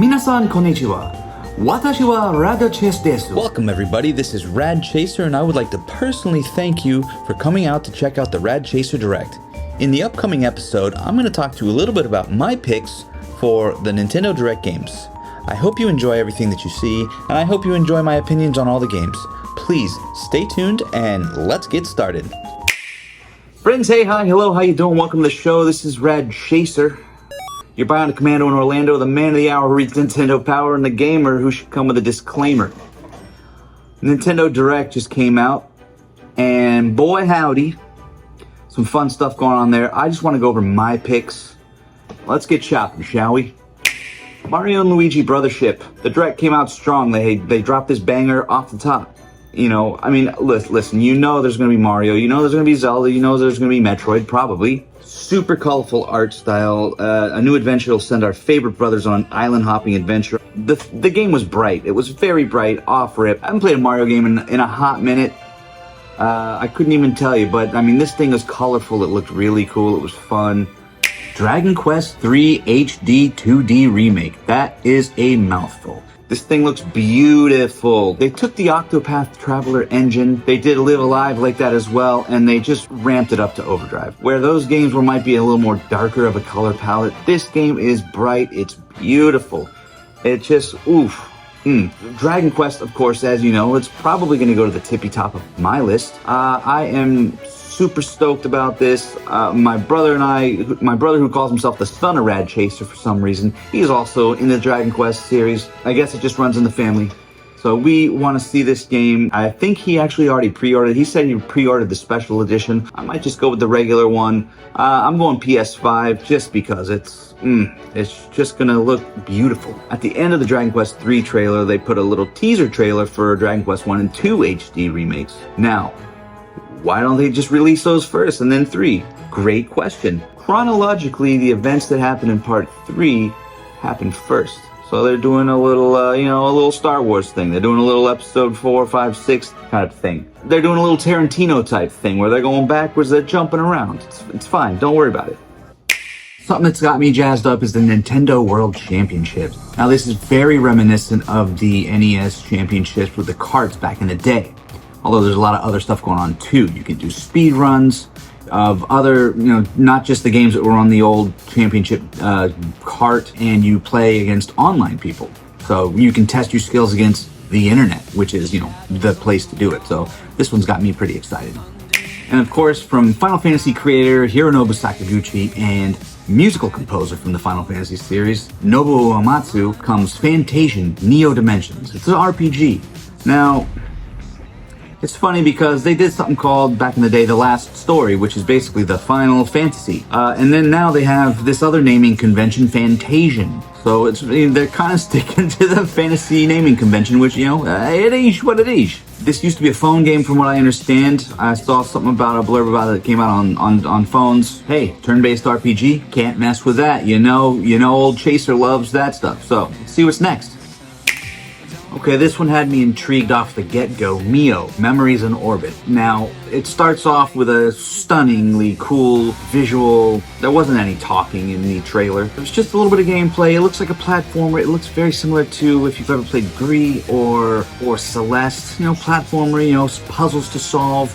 Minasan konnichiwa. Watashi wa Rad Chaser desu. Welcome everybody, this is Rad Chaser and I would like to personally thank you for coming out to check out the Rad Chaser Direct. In the upcoming episode, I'm going to talk to you a little bit about my picks for the Nintendo Direct games. I hope you enjoy everything that you see, and I hope you enjoy my opinions on all the games. Please stay tuned and let's get started. Friends, hey, hi, hello, how you doing? Welcome to the show. This is Rad Chaser. Your Bionic Commando in Orlando, the man of the hour who reads Nintendo Power, and the gamer who should come with a disclaimer. Nintendo Direct just came out, and boy howdy, some fun stuff going on there. I just want to go over my picks. Let's get shopping, shall we? Mario and Luigi Brothership. The Direct came out strong. They dropped this banger off the top. You know, I mean, listen, you know there's going to be Mario, you know there's going to be Zelda, you know there's going to be Metroid, probably. Super colorful art style, a new adventure will send our favorite brothers on an island hopping adventure. The game was bright. It was very bright, off-rip. I haven't played a Mario game in a hot minute. I couldn't even tell you, but I mean, this thing was colorful. It looked really cool. It was fun. Dragon Quest III HD 2D Remake. That is a mouthful. This thing looks beautiful. They took the Octopath Traveler engine, they did Live Alive like that as well, and they just ramped it up to overdrive. Where those games might be a little more darker of a color palette, this game is bright, it's beautiful. It just, oof. Dragon Quest, of course, as you know, it's probably going to go to the tippy top of my list. I am super stoked about this. My brother who calls himself the son of Rad Chaser for some reason, he's also in the Dragon Quest series. I guess it just runs in the family. So we want to see this game. I think he actually already pre-ordered. He said he pre-ordered the special edition. I might just go with the regular one. I'm going PS5 just because it's just gonna look beautiful. At the end of the Dragon Quest III trailer, they put a little teaser trailer for Dragon Quest 1 and 2 HD remakes. Now, why don't they just release those first and then 3? Great question. Chronologically, the events that happened in Part 3 happened first. So they're doing a little, a little Star Wars thing. They're doing a little Episode 4, 5, 6 kind of thing. They're doing a little Tarantino type thing where they're going backwards, they're jumping around. It's fine, don't worry about it. Something that's got me jazzed up is the Nintendo World Championships. Now this is very reminiscent of the NES Championships with the carts back in the day. Although there's a lot of other stuff going on too. You can do speed runs of other, not just the games that were on the old championship cart, and you play against online people. So you can test your skills against the internet, which is, the place to do it. So this one's got me pretty excited. And of course, from Final Fantasy creator Hironobu Sakaguchi and musical composer from the Final Fantasy series, Nobuo Uematsu, comes FANTASIAN Neo Dimensions. It's an RPG. Now, it's funny because they did something called, back in the day, The Last Story, which is basically the Final Fantasy. And then now they have this other naming convention, Fantasian. So they're kind of sticking to the fantasy naming convention, which, it is what it is. This used to be a phone game from what I understand. I saw something about a blurb about it that came out on phones. Hey, turn-based RPG, can't mess with that. Old Chaser loves that stuff. So, let's see what's next. Okay, this one had me intrigued off the get-go. Mio, Memories in Orbit. Now, it starts off with a stunningly cool visual. There wasn't any talking in the trailer. There's just a little bit of gameplay. It looks like a platformer. It looks very similar to if you've ever played Gris or Celeste. Platformer, puzzles to solve,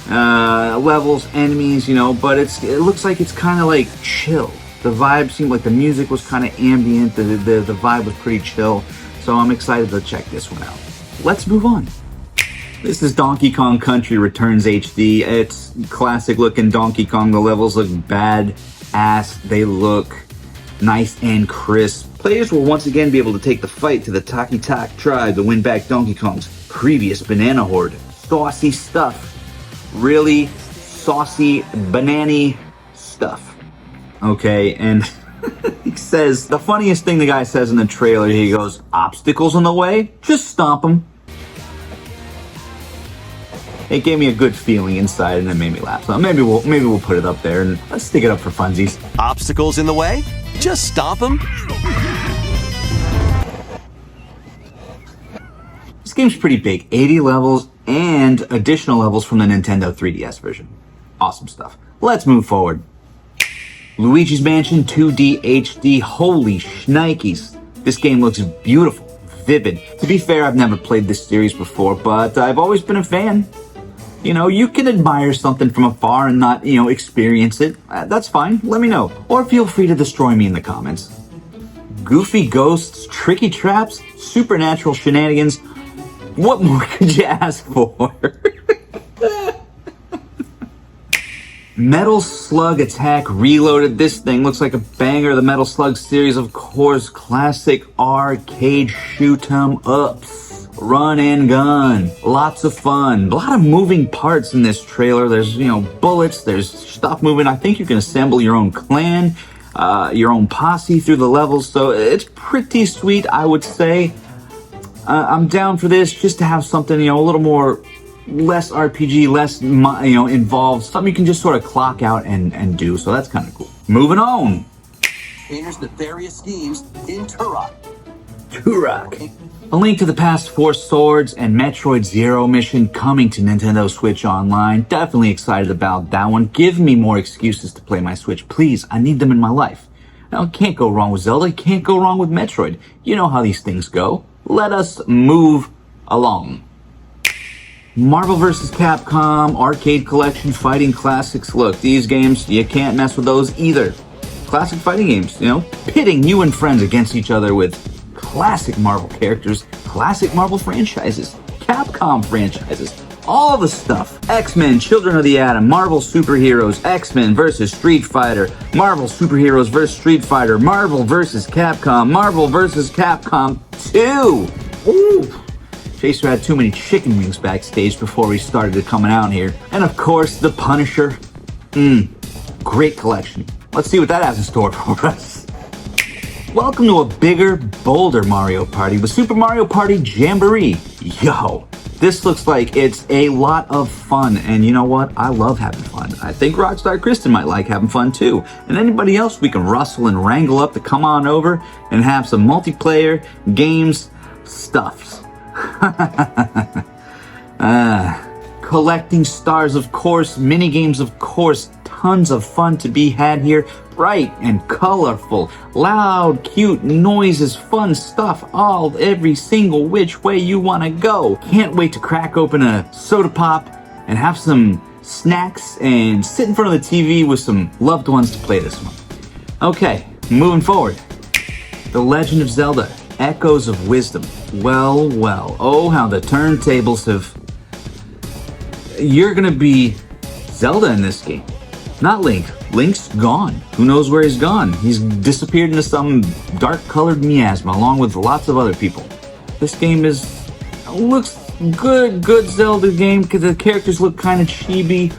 levels, enemies, but it looks like it's kind of like chill. The vibe seemed like the music was kind of ambient. The vibe was pretty chill. So I'm excited to check this one out. Let's move on. This is Donkey Kong Country Returns HD. It's classic looking Donkey Kong. The levels look bad-ass. They look nice and crisp. Players will once again be able to take the fight to the Taki Tak tribe to win back Donkey Kong's previous banana horde. Saucy stuff. Really saucy, banana-y stuff. Okay, and he says, the funniest thing the guy says in the trailer, he goes, obstacles in the way? Just stomp them. It gave me a good feeling inside and it made me laugh. So maybe we'll put it up there and let's stick it up for funsies. Obstacles in the way? Just stomp them. This game's pretty big, 80 levels and additional levels from the Nintendo 3DS version. Awesome stuff. Let's move forward. Luigi's Mansion 2D HD, holy shnikes. This game looks beautiful, vivid. To be fair, I've never played this series before, but I've always been a fan. You know, you can admire something from afar and not, experience it. That's fine, let me know. Or feel free to destroy me in the comments. Goofy ghosts, tricky traps, supernatural shenanigans. What more could you ask for? Metal Slug Attack Reloaded. This thing looks like a banger. The Metal Slug series, of course, classic arcade shoot 'em ups. Run and gun. Lots of fun. A lot of moving parts in this trailer. There's, bullets, there's stuff moving. I think you can assemble your own clan, your own posse through the levels, so it's pretty sweet, I would say. I'm down for this, just to have something, a little more, less RPG, less, involved, something you can just sort of clock out and do, so that's kind of cool. Moving on. Painter's nefarious schemes in Turok. Turok. A Link to the Past 4 Swords and Metroid Zero Mission coming to Nintendo Switch Online. Definitely excited about that one. Give me more excuses to play my Switch, please. I need them in my life. Now, can't go wrong with Zelda, can't go wrong with Metroid. You know how these things go. Let us move along. Marvel vs. Capcom, Arcade Collection, Fighting Classics. Look, these games, you can't mess with those either. Classic fighting games, pitting you and friends against each other with classic Marvel characters, classic Marvel franchises, Capcom franchises, all the stuff. X-Men, Children of the Atom, Marvel Superheroes, X-Men versus Street Fighter, Marvel Superheroes versus Street Fighter, Marvel versus Capcom, Marvel versus Capcom 2. Ooh. Chaser had too many chicken wings backstage before we started coming out here. And of course, The Punisher. Great collection. Let's see what that has in store for us. Welcome to a bigger, bolder Mario Party with Super Mario Party Jamboree. Yo, this looks like it's a lot of fun, and you know what? I love having fun. I think Rockstar Kristen might like having fun too, and anybody else we can rustle and wrangle up to come on over and have some multiplayer games stuffs. Collecting stars, of course, mini games, of course, tons of fun to be had here. Bright and colorful, loud, cute noises, fun stuff, every single which way you want to go. Can't wait to crack open a soda pop and have some snacks and sit in front of the TV with some loved ones to play this one. Okay, moving forward. The Legend of Zelda, Echoes of Wisdom. Well, oh how the turntables have... You're gonna be Zelda in this game. Not Link. Link's gone. Who knows where he's gone? He's disappeared into some dark-colored miasma along with lots of other people. This game looks good Zelda game because the characters look kind of chibi.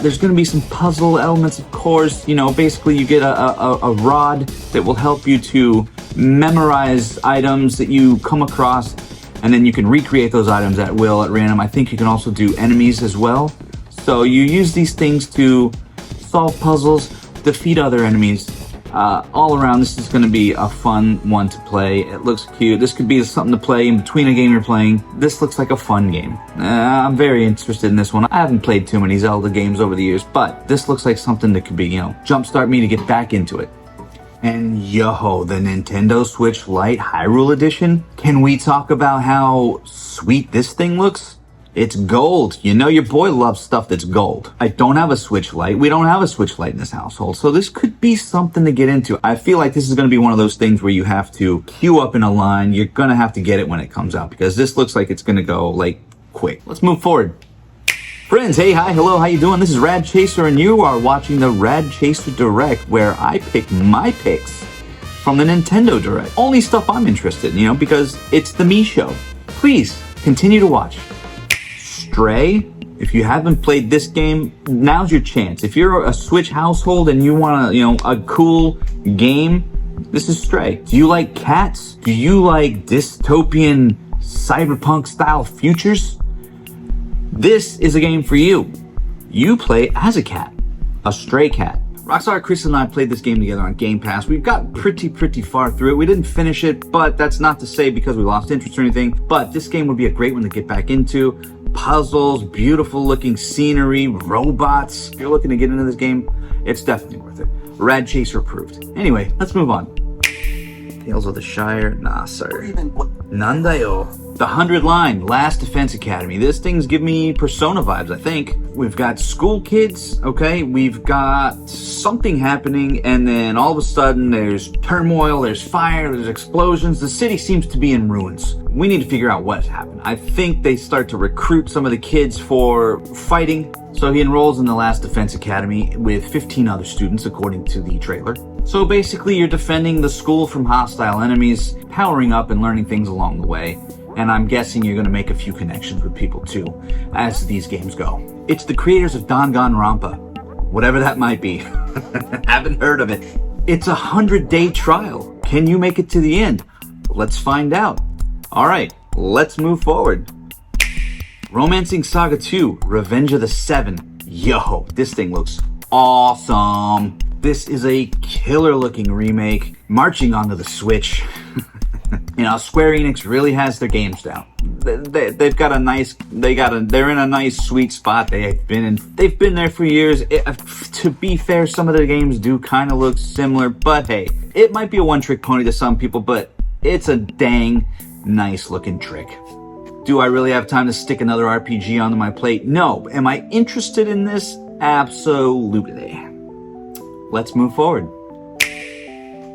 There's going to be some puzzle elements, of course. Basically you get a rod that will help you to memorize items that you come across, and then you can recreate those items at will at random. I think you can also do enemies as well. So you use these things to solve puzzles, defeat other enemies. All around, this is going to be a fun one to play. It looks cute. This could be something to play in between a game you're playing. This looks like a fun game. I'm very interested in this one. I haven't played too many Zelda games over the years, but this looks like something that could be, jumpstart me to get back into it. And yo, the Nintendo Switch Lite Hyrule Edition. Can we talk about how sweet this thing looks? It's gold. Your boy loves stuff that's gold. I don't have a Switch Lite. We don't have a Switch Lite in this household. So this could be something to get into. I feel like this is going to be one of those things where you have to queue up in a line. You're going to have to get it when it comes out because this looks like it's going to go quick. Let's move forward. Friends, hey, hi, hello, how you doing? This is Rad Chaser and you are watching the Rad Chaser Direct where I pick my picks from the Nintendo Direct. Only stuff I'm interested in, because it's the me show. Please continue to watch. Stray, if you haven't played this game, now's your chance. If you're a Switch household and you want a cool game, this is Stray. Do you like cats? Do you like dystopian cyberpunk style futures? This is a game for you. You play as a cat, a stray cat. Rockstar Chris and I played this game together on Game Pass. We got pretty far through it. We didn't finish it, but that's not to say because we lost interest or anything. But this game would be a great one to get back into. Puzzles, beautiful looking scenery, robots. If you're looking to get into this game, it's definitely worth it. Rad Chaser approved. Anyway, let's move on. Tales of the Shire? Nah, sir. Even what? Nandayo. The 100 line, Last Defense Academy. This thing's giving me Persona vibes, I think. We've got school kids, okay? We've got something happening, and then all of a sudden there's turmoil, there's fire, there's explosions. The city seems to be in ruins. We need to figure out what happened. I think they start to recruit some of the kids for fighting. So he enrolls in the Last Defense Academy with 15 other students, according to the trailer. So basically, you're defending the school from hostile enemies, powering up and learning things along the way. And I'm guessing you're going to make a few connections with people too, as these games go. It's the creators of Danganronpa, whatever that might be. Haven't heard of it. It's a 100-day trial. Can you make it to the end? Let's find out. All right, let's move forward. Romancing Saga 2, Revenge of the Seven. Yo, this thing looks awesome. This is a killer looking remake, marching onto the Switch. You know, Square Enix really has their games down. They've got a nice, they're in a nice sweet spot. They've been there for years. To be fair, some of their games do kind of look similar, but hey, it might be a one-trick pony to some people, but it's a dang nice looking trick. Do I really have time to stick another RPG onto my plate? No. Am I interested in this? Absolutely. Let's move forward.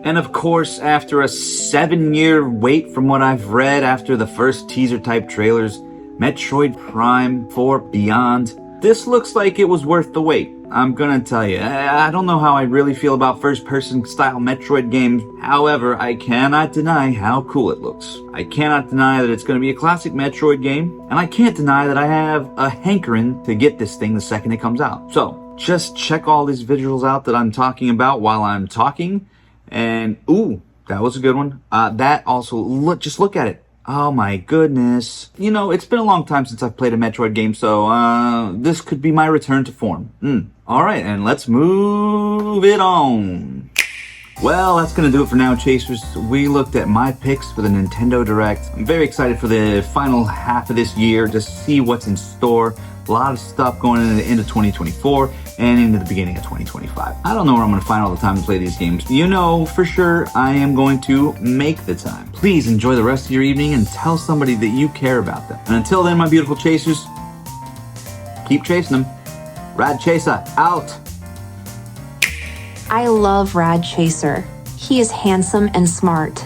And of course, after a 7-year wait from what I've read after the first teaser type trailers, Metroid Prime 4 Beyond, this looks like it was worth the wait. I'm gonna tell you, I don't know how I really feel about first-person style Metroid games. However, I cannot deny how cool it looks. I cannot deny that it's gonna be a classic Metroid game, and I can't deny that I have a hankering to get this thing the second it comes out. So, just check all these visuals out that I'm talking about while I'm talking, and ooh, that was a good one. That also, just look at it. Oh my goodness. You know, it's been a long time since I've played a Metroid game, so this could be my return to form. Alright, and let's move it on. Well, that's gonna do it for now, Chasers. We looked at my picks for the Nintendo Direct. I'm very excited for the final half of this year to see what's in store. A lot of stuff going into the end of 2024 and into the beginning of 2025. I don't know where I'm going to find all the time to play these games. You know for sure I am going to make the time. Please enjoy the rest of your evening and tell somebody that you care about them. And until then, my beautiful chasers, keep chasing them. Rad Chaser, out. I love Rad Chaser. He is handsome and smart.